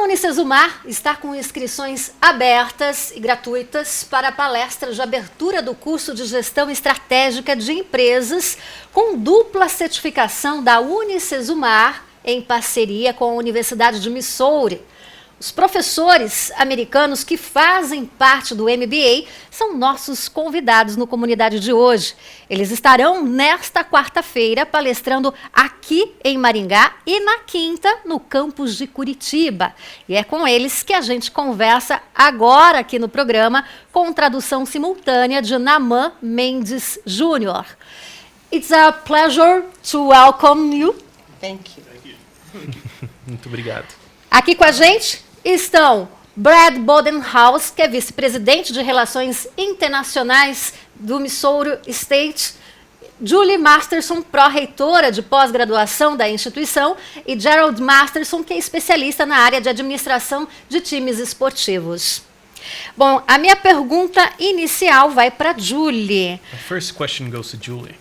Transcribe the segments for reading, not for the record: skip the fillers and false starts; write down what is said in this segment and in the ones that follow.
Unicesumar está com inscrições abertas e gratuitas para a palestra de abertura do curso de Gestão Estratégica de Empresas com dupla certificação da Unicesumar em parceria com a Universidade de Missouri. Os professores americanos que fazem parte do MBA são nossos convidados no Comunidade de hoje. Eles estarão nesta quarta-feira palestrando aqui em Maringá e na quinta no campus de Curitiba. E é com eles que a gente conversa agora aqui no programa com tradução simultânea de Naman Mendes Jr. It's a pleasure to welcome you. Thank you. Muito obrigado. Aqui com a gente estão Brad Bodenhaus, que é vice-presidente de Relações Internacionais do Missouri State, Julie Masterson, pró-reitora de pós-graduação da instituição, e Gerald Masterson, que é especialista na área de administração de times esportivos. Bom, a minha pergunta inicial vai para Julie. The first question goes to Julie.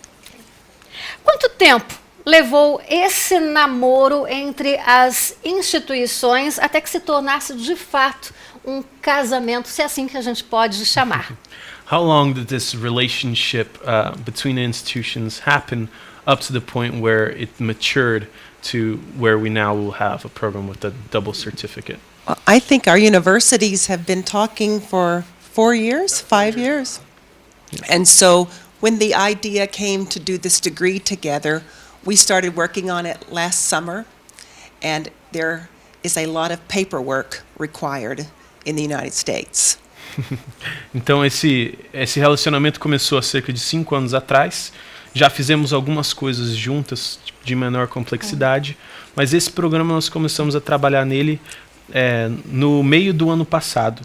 Quanto tempo levou esse namoro entre as instituições até que se tornasse de fato um casamento, se é assim que a gente pode chamar? How long did this relationship between the institutions happen up to the point where it matured to where we now will have a program with a double certificate? I think our universities have been talking for 4 years, 5 years. And so when the idea came to do this degree together, we started working on it last summer, and there is a lot of paperwork required in the United States. Então esse relacionamento começou há cerca de 5 anos atrás. Já fizemos algumas coisas juntas de menor complexidade, mas esse programa nós começamos a trabalhar nele no meio do ano passado.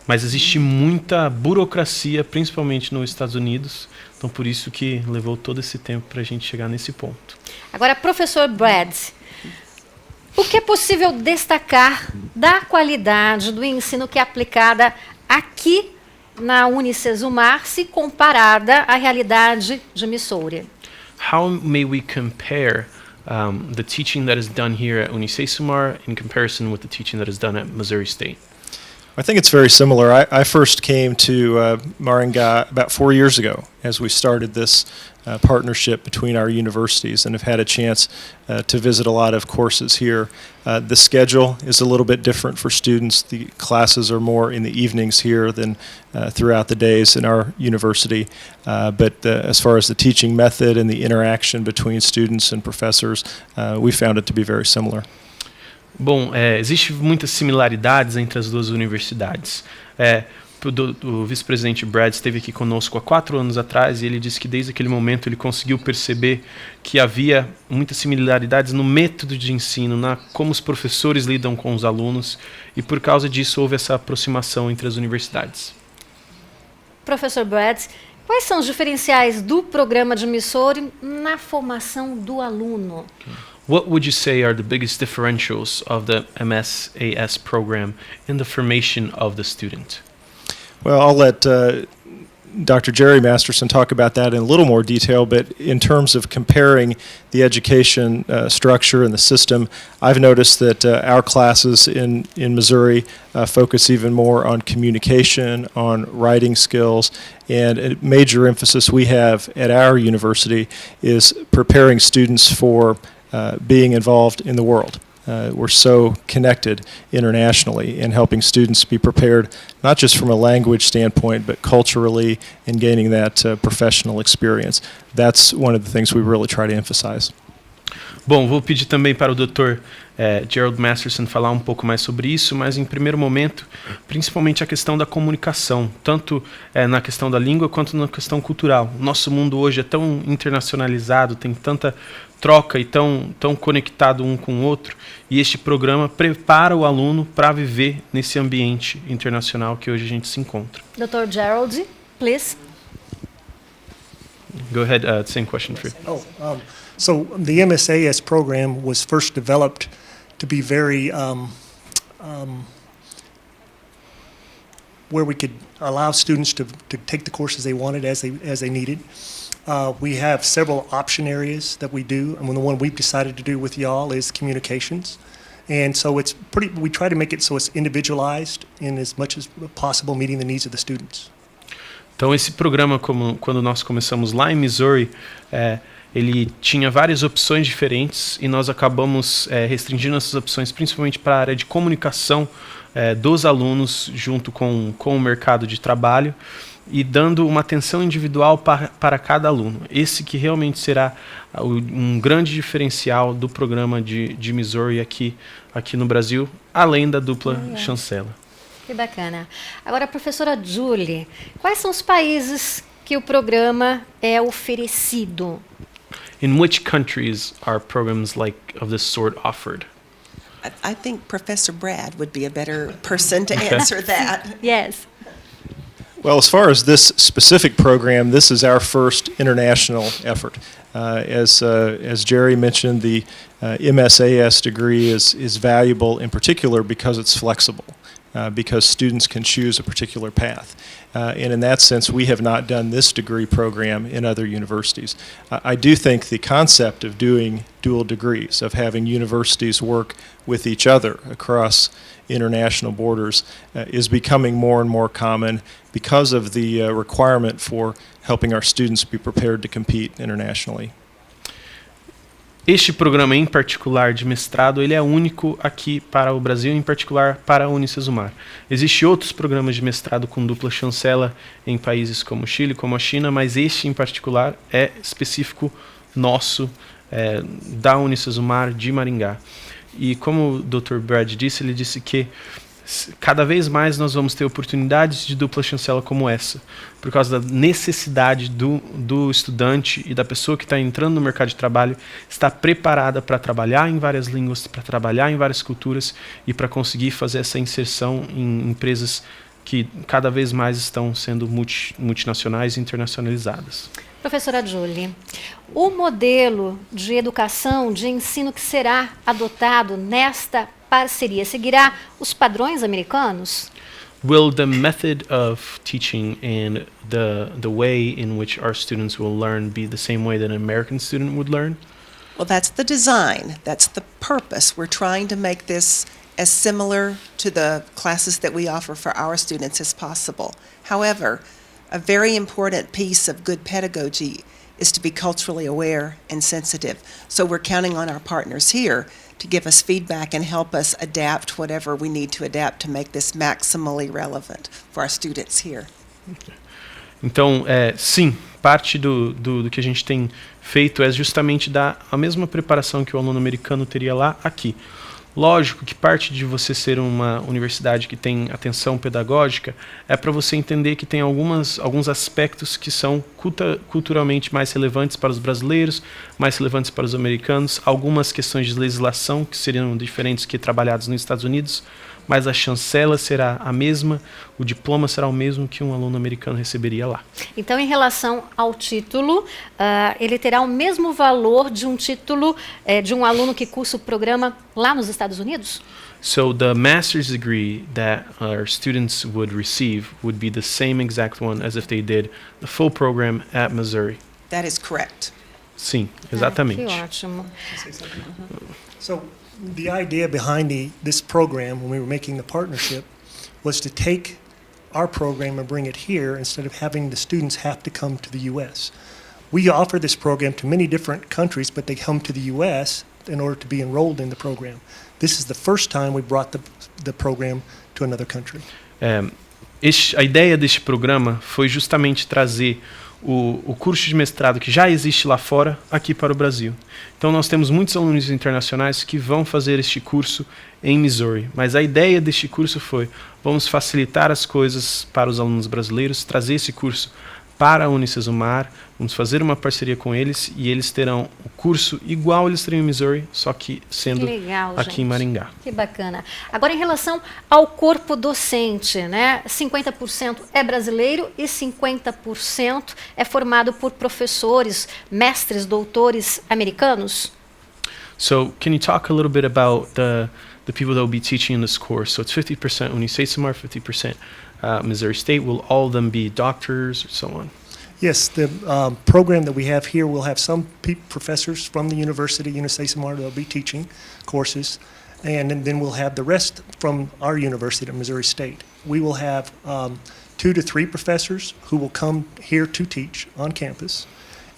Mas existe muita burocracia, principalmente nos Estados Unidos, então por isso que levou todo esse tempo para a gente chegar nesse ponto. Agora, professor Brad, o que é possível destacar da qualidade do ensino que é aplicada aqui na Unicesumar, se comparada à realidade de Missouri? How may we compare the teaching that is done here at Unicesumar in comparison with the teaching that is done at Missouri State? I think it's very similar. I first came to Maringá about 4 years ago as we started this partnership between our universities and have had a chance to visit a lot of courses here. The schedule is a little bit different for students. The classes are more in the evenings here than throughout the days in our university. But as far as the teaching method and the interaction between students and professors, we found it to be very similar. Bom, existe muitas similaridades entre as duas universidades. O vice-presidente Brad esteve aqui conosco há 4 anos atrás e ele disse que desde aquele momento ele conseguiu perceber que havia muitas similaridades no método de ensino, na como os professores lidam com os alunos, e por causa disso houve essa aproximação entre as universidades. Professor Brad, quais são os diferenciais do programa de Missouri na formação do aluno? What would you say are the biggest differentials of the MSAS program in the formation of the student? Well, I'll let Dr. Jerry Masterson talk about that in a little more detail, but in terms of comparing the education structure and the system, I've noticed that our classes in Missouri focus even more on communication, on writing skills, and a major emphasis we have at our university is preparing students for being involved in the world. We're so connected internationally in helping students be prepared not just from a language standpoint but culturally in gaining that professional experience. That's one of the things we really try to emphasize. Bom, vou pedir também para o Dr. Gerald Masterson falar um pouco mais sobre isso, mas em primeiro momento, principalmente a questão da comunicação, tanto na questão da língua quanto na questão cultural. Nosso mundo hoje é tão internacionalizado, tem tanta troca e tão conectado um com o outro, e este programa prepara o aluno para viver nesse ambiente internacional que hoje a gente se encontra. Dr. Gerald, please. Go ahead, same question for you. So the MSAS program was first developed to be very where we could allow students to take the courses they wanted as they needed. We have several option areas that we do, and the one we've decided to do with y'all is communications. And so we try to make it so it's individualized in as much as possible, meeting the needs of the students. Então esse programa, quando nós começamos lá em Missouri, ele tinha várias opções diferentes e nós acabamos restringindo essas opções principalmente para a área de comunicação dos alunos junto com o mercado de trabalho e dando uma atenção individual para cada aluno. Esse que realmente será um grande diferencial do programa de Missouri aqui no Brasil, além da dupla chancela. Que bacana. Agora, professora Julie, quais são os países que o programa é oferecido? In which countries are programs of this sort offered? I think Professor Brad would be a better person to answer that. Yes. Well, as far as this specific program, this is our first international effort. As Jerry mentioned, the MSAS degree is valuable in particular because it's flexible, because students can choose a particular path. And in that sense, we have not done this degree program in other universities. I do think the concept of doing dual degrees, of having universities work with each other across international borders, is becoming more and more common because of the requirement for helping our students be prepared to compete internationally. Este programa em particular de mestrado, ele é único aqui para o Brasil, em particular para a Unicesumar. Existem outros programas de mestrado com dupla chancela em países como o Chile, como a China, mas este em particular é específico nosso, da Unicesumar de Maringá. E como o Dr. Brad disse, ele disse que cada vez mais nós vamos ter oportunidades de dupla chancela como essa, por causa da necessidade do estudante e da pessoa que está entrando no mercado de trabalho estar preparada para trabalhar em várias línguas, para trabalhar em várias culturas e para conseguir fazer essa inserção em empresas que cada vez mais estão sendo multinacionais e internacionalizadas. Professora Julie, o modelo de educação, de ensino que será adotado nesta parceria seguirá os padrões americanos? Will the method of teaching and the way in which our students will learn be the same way that an American student would learn? Well, that's the design. That's the purpose. We're trying to make this as similar to the classes that we offer for our students as possible. However, a very important piece of good pedagogy is to be culturally aware and sensitive. So we're counting on our partners here to give us feedback and help us adapt whatever we need to adapt to make this maximally relevant for our students here. Então, sim, parte do que a gente tem feito é justamente dar a mesma preparação que o aluno americano teria lá aqui. Lógico que parte de você ser uma universidade que tem atenção pedagógica é para você entender que tem alguns aspectos que são culturalmente mais relevantes para os brasileiros, mais relevantes para os americanos, algumas questões de legislação que seriam diferentes que trabalhadas nos Estados Unidos, mas a chancela será a mesma, o diploma será o mesmo que um aluno americano receberia lá. Então, em relação ao título, ele terá o mesmo valor de um título de um aluno que cursa o programa lá nos Estados Unidos? So the master's degree that our students would receive would be the same exact one as if they did the full program at Missouri. That is correct. Sim, exatamente. Que ótimo. So the idea behind this program, when we were making the partnership, was to take our program and bring it here instead of having the students have to come to the U.S. We offer this program to many different countries, but they come to the U.S. in order to be enrolled in the program. This is the first time we brought the program to another country. A ideia deste programa foi justamente trazer o curso de mestrado que já existe lá fora, aqui para o Brasil. Então nós temos muitos alunos internacionais que vão fazer este curso em Missouri, mas a ideia deste curso foi, vamos facilitar as coisas para os alunos brasileiros, trazer esse curso para a Unicesumar, vamos fazer uma parceria com eles e eles terão o curso igual eles teriam em Missouri, só que sendo legal, aqui gente. em Maringá. Que bacana. Agora, em relação ao corpo docente, né? 50% é brasileiro e 50% é formado por professores, mestres, doutores americanos? So, can you talk a little bit about the people that will be teaching in this course? So it's 50% Unicesumar, 50% Missouri State. Will all of them be doctors or so on? Yes, the program that we have here will have some professors from the university, Unicesumar, that will be teaching courses. and then we'll have the rest from our university at Missouri State. We will have 2 to 3 professors who will come here to teach on campus,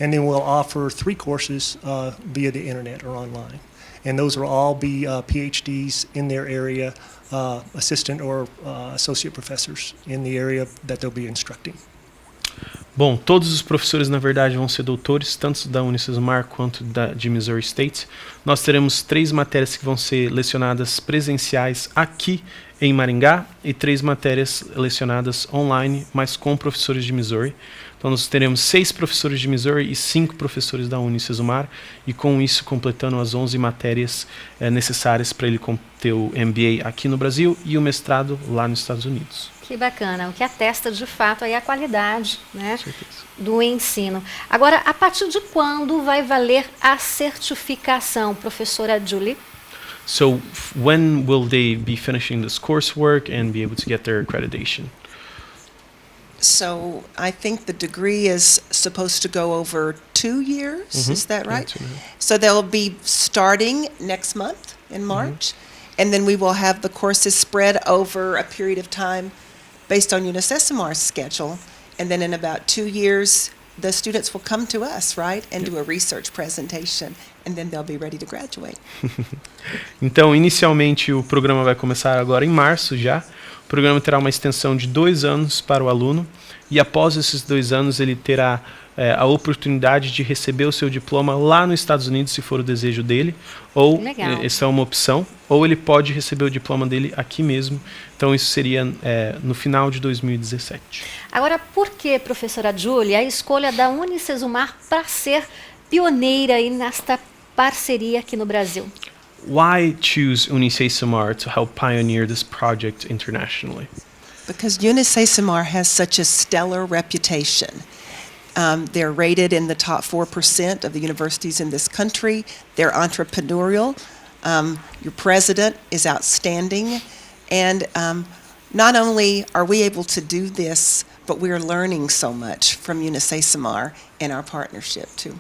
and then we'll offer 3 courses via the internet or online. And those will all be PhDs in their area, assistant or associate professors in the area that they'll be instructing. Bom, todos os professores, na verdade, vão ser doutores, tanto da Unicesumar quanto de Missouri State. Nós teremos 3 matérias que vão ser lecionadas presenciais aqui em Maringá e 3 matérias lecionadas online, mas com professores de Missouri. Então nós teremos 6 professores de Missouri e 5 professores da Unicesumar, e com isso completando as 11 matérias necessárias para ele ter o MBA aqui no Brasil e o mestrado lá nos Estados Unidos. Que bacana, o que atesta de fato aí a qualidade, né, do ensino. Agora, a partir de quando vai valer a certificação, professora Julie? So when will they be finishing this coursework and be able to get their accreditation? So I think the degree is supposed to go over 2 years, is that right? Yeah, 2.5. So they'll be starting next month in March, and then we will have the courses spread over a period of time based on Unicesimar's schedule, and then in about 2 years, the students will come to us, right, and do a research presentation, and then they'll be ready to graduate. Então, inicialmente, o programa vai começar agora em março já. O programa terá uma extensão de 2 anos para o aluno, e após esses 2 anos ele terá a oportunidade de receber o seu diploma lá nos Estados Unidos, se for o desejo dele, ou essa é uma opção, ou ele pode receber o diploma dele aqui mesmo. Então isso seria no final de 2017. Agora, por que, professora Julie, a escolha da Unicesumar para ser pioneira aí nesta parceria aqui no Brasil? Why choose Unicesumar to help pioneer this project internationally? Because Unicesumar has such a stellar reputation. They're rated in the top 4% of the universities in this country. They're entrepreneurial. Your president is outstanding. And not only are we able to do this, but we're learning so much from Unicesumar in our partnership too.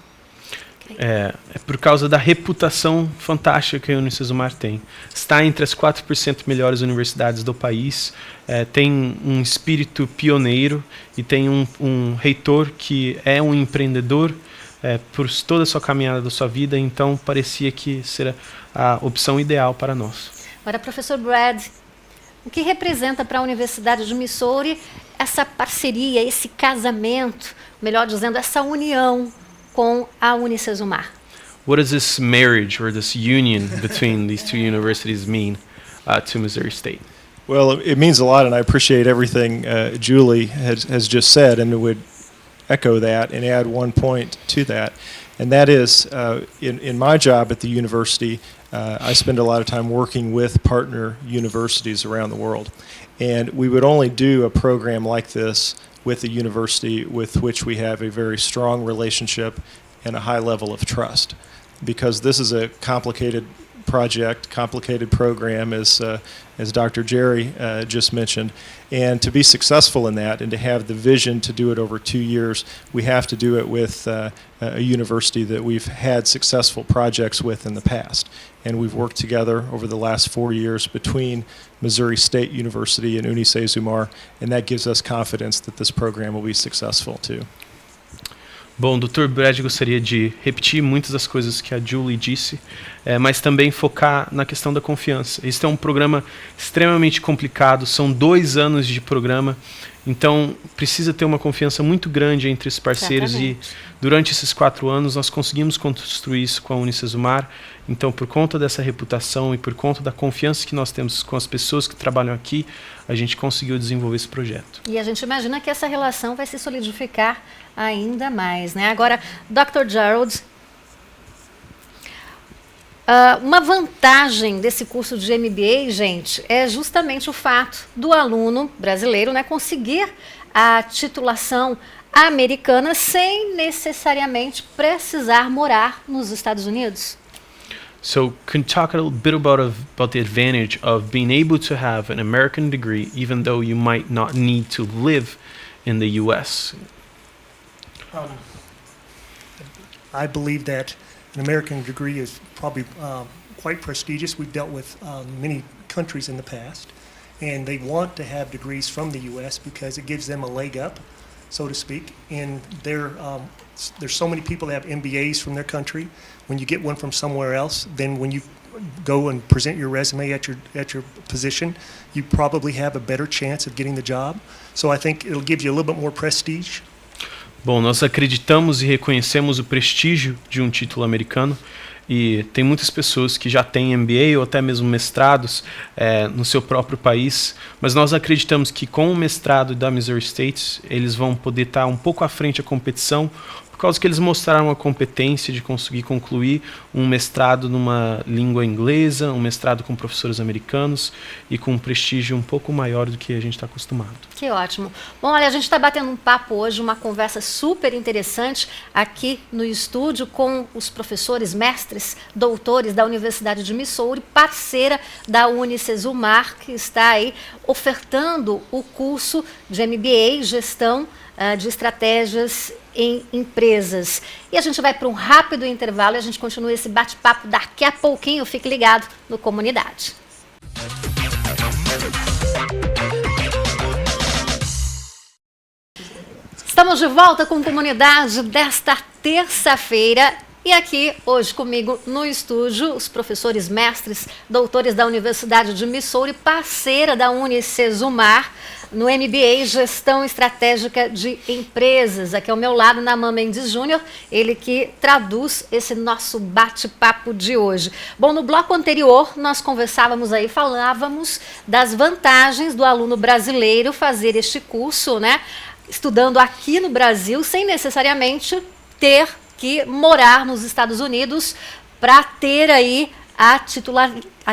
É por causa da reputação fantástica que a Unicesumar tem. Está entre as 4% melhores universidades do país, tem um espírito pioneiro e tem um reitor que é um empreendedor por toda a sua caminhada da sua vida, então parecia que seria a opção ideal para nós. Agora, professor Brad, o que representa para a Universidade de Missouri essa parceria, esse casamento, melhor dizendo, essa união com a Unicesumar? What does this marriage or this union between these 2 universities mean to Missouri State? Well, it means a lot, and I appreciate everything Julie has just said, and would echo that and add one point to that. And that is, in my job at the university, I spend a lot of time working with partner universities around the world. And we would only do a program like this with a university with which we have a very strong relationship and a high level of trust. Because this is a complicated project, complicated program, as Dr. Jerry just mentioned. And to be successful in that and to have the vision to do it over 2 years, we have to do it with a university that we've had successful projects with in the past. And we've worked together over the last 4 years between Missouri State University and Unicesumar, and that gives us confidence that this program will be successful too. Bom, o Dr. Brad gostaria de repetir muitas das coisas que a Julie disse, mas também focar na questão da confiança. Este é um programa extremamente complicado, são 2 anos de programa, então precisa ter uma confiança muito grande entre os parceiros. Exatamente. E durante esses 4 anos nós conseguimos construir isso com a Unicesumar. Então, por conta dessa reputação e por conta da confiança que nós temos com as pessoas que trabalham aqui, a gente conseguiu desenvolver esse projeto. E a gente imagina que essa relação vai se solidificar ainda mais, né? Agora, Dr. Gerald, uma vantagem desse curso de MBA, gente, é justamente o fato do aluno brasileiro, né, conseguir a titulação americana sem necessariamente precisar morar nos Estados Unidos. So, can you talk a little bit about the advantage of being able to have an American degree, even though you might not need to live in the U.S.? I believe that an American degree is probably quite prestigious. We've dealt with many countries in the past, and they want to have degrees from the U.S. because it gives them a leg up, so to speak. And there's so many people that have MBAs from their country. When you get one from somewhere else, then when you go and present your resume at your position, you probably have a better chance of getting the job. So I think it'll give you a little bit more prestige. Bom, nós acreditamos e reconhecemos o prestígio de um título americano e tem muitas pessoas que já têm MBA ou até mesmo mestrados no seu próprio país, mas nós acreditamos que com o mestrado da Missouri State eles vão poder estar um pouco à frente da competição, por causa que eles mostraram a competência de conseguir concluir um mestrado numa língua inglesa, um mestrado com professores americanos e com um prestígio um pouco maior do que a gente está acostumado. Que ótimo. Bom, olha, a gente está batendo um papo hoje, uma conversa super interessante aqui no estúdio com os professores, mestres, doutores da Universidade de Missouri, parceira da Unicesumar, que está aí ofertando o curso de MBA, Gestão de Estratégias em Empresas. E a gente vai para um rápido intervalo e a gente continua esse bate-papo daqui a pouquinho. Fique ligado no Comunidade. Estamos de volta com Comunidade desta terça-feira. E aqui, hoje comigo no estúdio, os professores mestres, doutores da Universidade de Missouri, parceira da Unicesumar, no MBA Gestão Estratégica de Empresas. Aqui ao meu lado, Naman Mendes Júnior, ele que traduz esse nosso bate-papo de hoje. Bom, no bloco anterior, nós conversávamos aí, falávamos das vantagens do aluno brasileiro fazer este curso, né? Estudando aqui no Brasil, sem necessariamente ter que morar nos Estados Unidos para ter aí a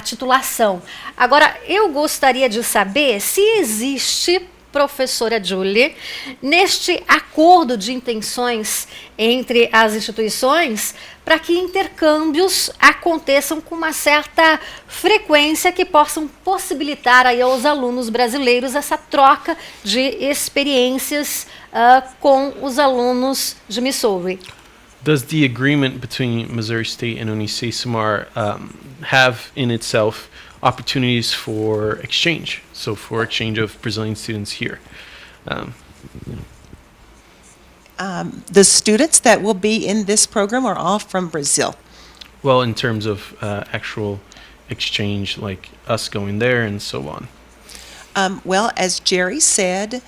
titulação. Agora, eu gostaria de saber se existe, professora Julie, neste acordo de intenções entre as instituições para que intercâmbios aconteçam com uma certa frequência que possam possibilitar aí aos alunos brasileiros essa troca de experiências com os alunos de Missouri. Does the agreement between Missouri State and Unicesumar have in itself opportunities for exchange? So for exchange of Brazilian students here. The students that will be in this program are all from Brazil. Well, in terms of actual exchange, like us going there and so on. Well, as Jerry said,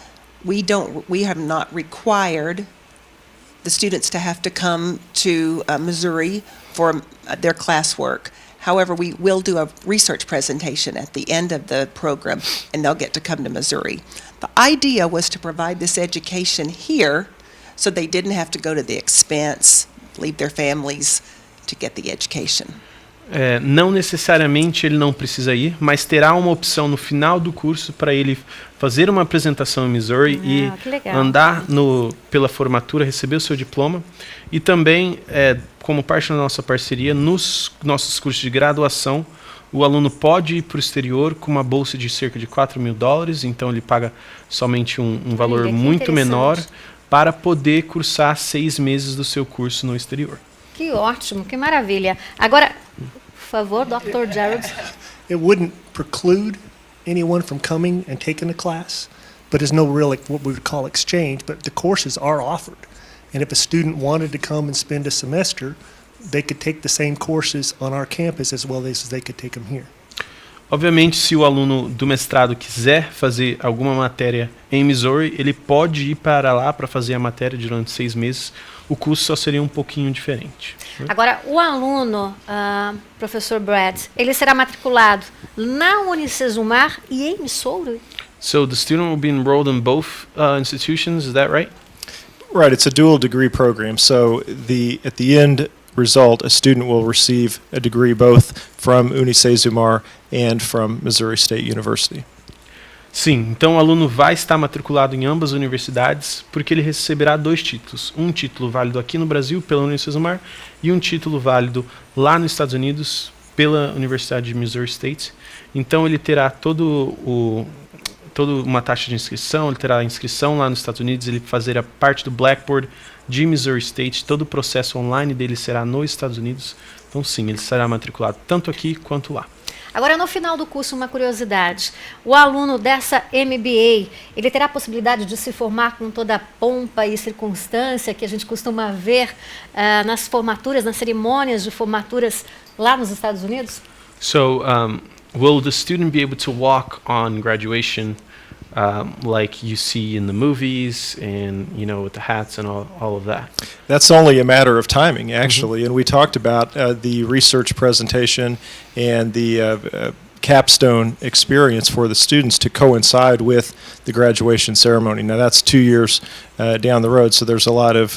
we have not required the students to have to come to Missouri for their classwork. However, we will do a research presentation at the end of the program, and they'll get to come to Missouri. The idea was to provide this education here so they didn't have to go to the expense, leave their families to get the education. Não necessariamente ele não precisa ir, mas terá uma opção no final do curso para ele fazer uma apresentação em Missouri e andar pela formatura, receber o seu diploma. E também, como parte da nossa parceria, nos nossos cursos de graduação, o aluno pode ir para o exterior com uma bolsa de cerca de $4.000, então ele paga somente um valor muito menor para poder cursar 6 meses do seu curso no exterior. Que ótimo, que maravilha. Agora, por favor, Dr. Gerald. It wouldn't preclude anyone from coming and taking the class, but there's no real, what we would call exchange, but the courses are offered. And if a student wanted to come and spend a semester, they could take the same courses on our campus as well as they could take them here. Obviamente, se o aluno do mestrado quiser fazer alguma matéria em Missouri, ele pode ir para lá para fazer a matéria durante 6 meses. O curso só seria um pouquinho diferente. Agora, o aluno, professor Brad, ele será matriculado na Unicesumar e em Missouri? So the student will be enrolled in both institutions, is that right? Right, it's a dual degree program. So at the end result, a student will receive a degree both from Unicesumar and from Missouri State University. Sim, então o aluno vai estar matriculado em ambas as universidades porque ele receberá 2 títulos. Um título válido aqui no Brasil pela Unicesumar e um título válido lá nos Estados Unidos pela Universidade de Missouri State. Então ele terá toda uma taxa de inscrição, ele terá a inscrição lá nos Estados Unidos, ele fazer a parte do Blackboard de Missouri State, todo o processo online dele será nos Estados Unidos. Então sim, ele será matriculado tanto aqui quanto lá. Agora, no final do curso, uma curiosidade. O aluno dessa MBA, ele terá a possibilidade de se formar com toda a pompa e circunstância que a gente costuma ver nas formaturas, nas cerimônias de formaturas lá nos Estados Unidos? So, will the student be able to walk on graduation like you see in the movies and, you know, with the hats and all of that? That's only a matter of timing, actually. And we talked about the research presentation and the capstone experience for the students to coincide with the graduation ceremony. Now, that's 2 years down the road, so there's a lot of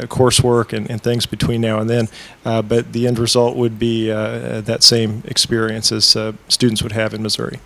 coursework and things between now and then. But the end result would be that same experience as students would have in Missouri.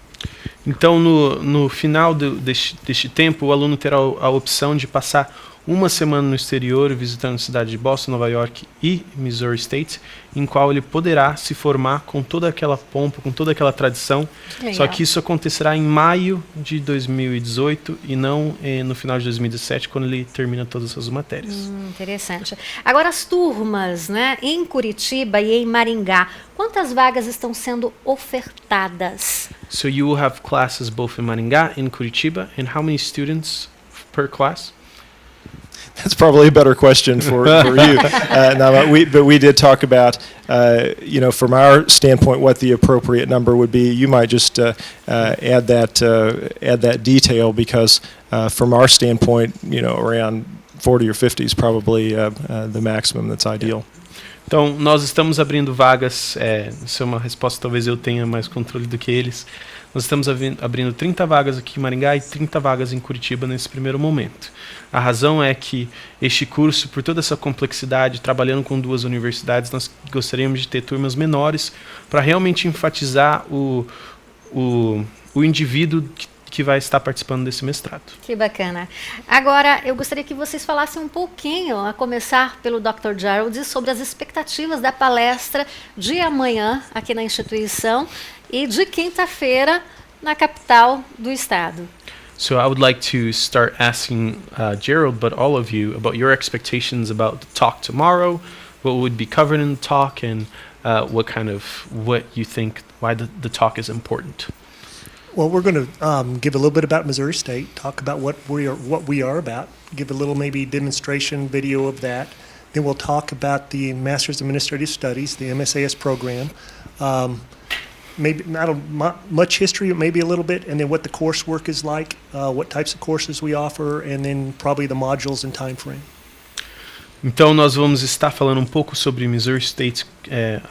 Então, no final deste tempo, o aluno terá a opção de passar uma semana no exterior, visitando a cidade de Boston, Nova York e Missouri State, em qual ele poderá se formar com toda aquela pompa, com toda aquela tradição. Legal. Só que isso acontecerá em maio de 2018 e não no final de 2017, quando ele termina todas as suas matérias. Interessante. Agora, as turmas, né, em Curitiba e em Maringá, quantas vagas estão sendo ofertadas? So you will have classes both in Maringá and Curitiba, and how many students per class? That's probably a better question for you. No, but we did talk about, from our standpoint, what the appropriate number would be. You might just add that detail because from our standpoint, around 40 or 50 is probably the maximum that's ideal. Então, nós estamos abrindo vagas, isso é uma resposta, talvez eu tenha mais controle do que eles. Nós estamos abrindo 30 vagas aqui em Maringá e 30 vagas em Curitiba nesse primeiro momento. A razão é que este curso, por toda essa complexidade, trabalhando com 2 universidades, nós gostaríamos de ter turmas menores para realmente enfatizar o indivíduo que vai estar participando desse mestrado. Que bacana. Agora, eu gostaria que vocês falassem um pouquinho, a começar pelo Dr. Gerald, sobre as expectativas da palestra de amanhã aqui na instituição e de quinta-feira na capital do estado. So I would like to start asking Gerald, but all of you, about your expectations about the talk tomorrow, what would be covered in the talk, and what you think, why the talk is important. Well, we're going to give a little bit about Missouri State, talk about what we are about, give a little maybe demonstration video of that. Then we'll talk about the Master's of Administrative Studies, the MSAS program. Maybe not much history, maybe a little bit, and then what the coursework is like, what types of courses we offer, and then probably the modules and time frame. Então, nós vamos estar falando um pouco sobre Missouri State,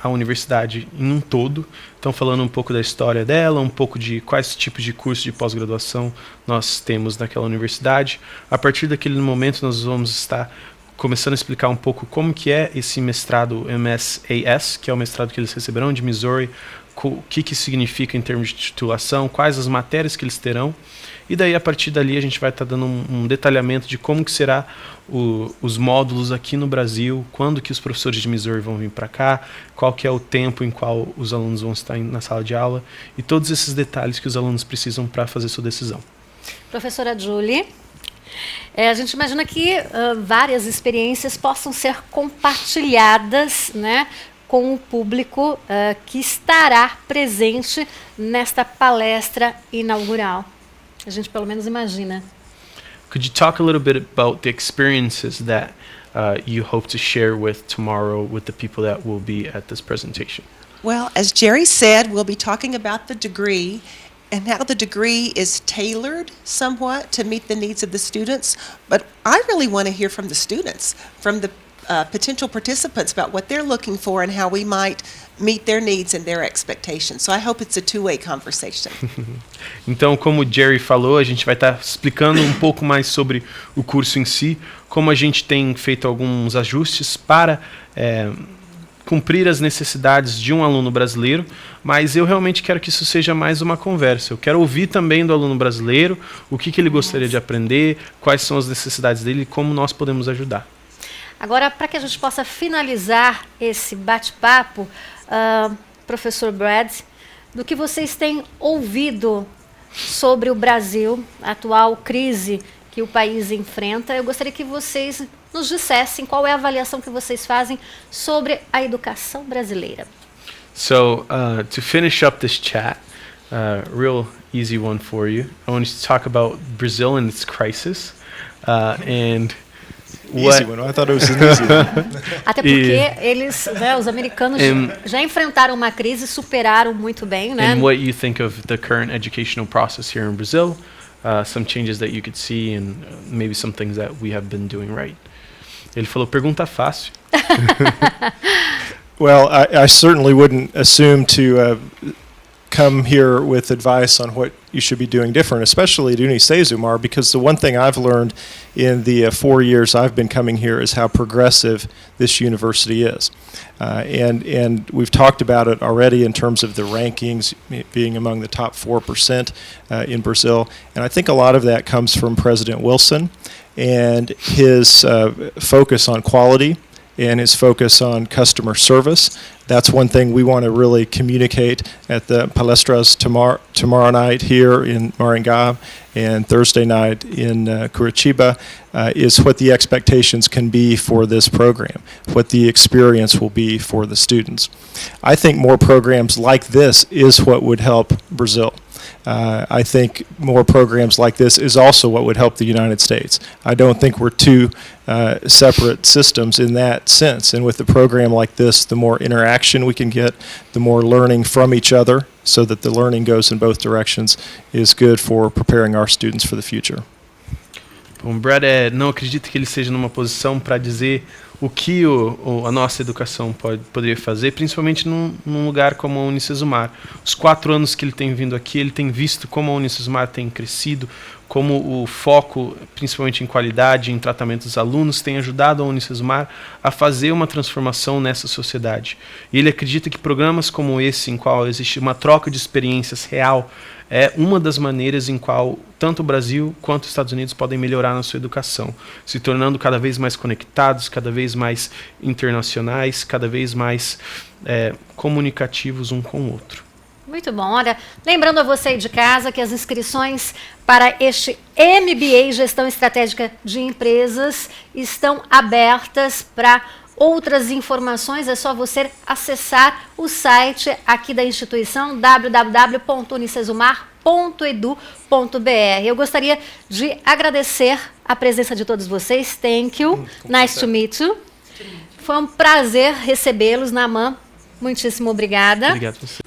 a universidade em um todo. Então, falando um pouco da história dela, um pouco de quais tipos de cursos de pós-graduação nós temos naquela universidade. A partir daquele momento, nós vamos estar começando a explicar um pouco como que é esse mestrado MSAS, que é o mestrado que eles receberão de Missouri, o que significa em termos de titulação, quais as matérias que eles terão. E daí, a partir dali, a gente vai estar dando um detalhamento de como que será os módulos aqui no Brasil, quando que os professores de Missouri vão vir para cá, qual que é o tempo em qual os alunos vão estar na sala de aula e todos esses detalhes que os alunos precisam para fazer sua decisão. Professora Julie, a gente imagina que várias experiências possam ser compartilhadas, né, com o público que estará presente nesta palestra inaugural. A gente pelo menos imagina. Could you talk a little bit about the experiences that you hope to share with tomorrow with the people that will be at this presentation? Well, as Jerry said, we'll be talking about the degree and how the degree is tailored somewhat to meet the needs of the students. But I really want to hear from the students, from the potential participants about what they're looking for and how we might meet their needs and their expectations. So I hope it's a two-way conversation. Então, como o Jerry falou, a gente vai estar explicando um pouco mais sobre o curso em si, como a gente tem feito alguns ajustes para cumprir as necessidades de um aluno brasileiro, mas eu realmente quero que isso seja mais uma conversa. Eu quero ouvir também do aluno brasileiro o que ele gostaria de aprender, quais são as necessidades dele e como nós podemos ajudar. Agora, para que a gente possa finalizar esse bate-papo, professor Brad, do que vocês têm ouvido sobre o Brasil, a atual crise que o país enfrenta, eu gostaria que vocês nos dissessem qual é a avaliação que vocês fazem sobre a educação brasileira. So, to finish up this chat, real easy one for you. I want to talk about Brazil and its crisis, and Easy one. I thought it was an easy one. Até porque eles, né, os americanos já enfrentaram uma crise e superaram muito bem, né? and what you think of the current educational process here in Brazil, some changes that you could see, and maybe some things that we have been doing right. Ele falou, pergunta fácil. Well, I certainly wouldn't assume to come here with advice on what you should be doing different, especially at Unicesumar, because the one thing I've learned in the 4 years I've been coming here is how progressive this university is. And we've talked about it already in terms of the rankings being among the top 4% in Brazil. And I think a lot of that comes from President Wilson and his focus on quality and his focus on customer service. That's one thing we want to really communicate at the palestras tomorrow night here in Maringá and Thursday night in Curitiba, is what the expectations can be for this program, what the experience will be for the students. I think more programs like this is what would help Brazil. I think more programs like this is also what would help the United States. I don't think we're two separate systems in that sense. And with a program like this, the more interaction we can get, the more learning from each other, so that the learning goes in both directions, is good for preparing our students for the future. Bom, Brad não acredito que ele seja numa posição para dizer o que a nossa educação poderia fazer, principalmente num lugar como a Unicesumar. Os 4 anos que ele tem vindo aqui, ele tem visto como a Unicesumar tem crescido, como o foco, principalmente em qualidade, em tratamento dos alunos, tem ajudado a Unicesumar a fazer uma transformação nessa sociedade. E ele acredita que programas como esse, em qual existe uma troca de experiências real, é uma das maneiras em qual tanto o Brasil quanto os Estados Unidos podem melhorar na sua educação, se tornando cada vez mais conectados, cada vez mais internacionais, cada vez mais comunicativos um com o outro. Muito bom. Olha, lembrando a você aí de casa que as inscrições para este MBA Gestão Estratégica de Empresas estão abertas. Para outras informações é só você acessar o site aqui da instituição, www.unicesumar.edu.br. Eu gostaria de agradecer a presença de todos vocês. Thank you. Nice to meet you. Foi um prazer recebê-los, Naman. Muitíssimo obrigada. Obrigado a você.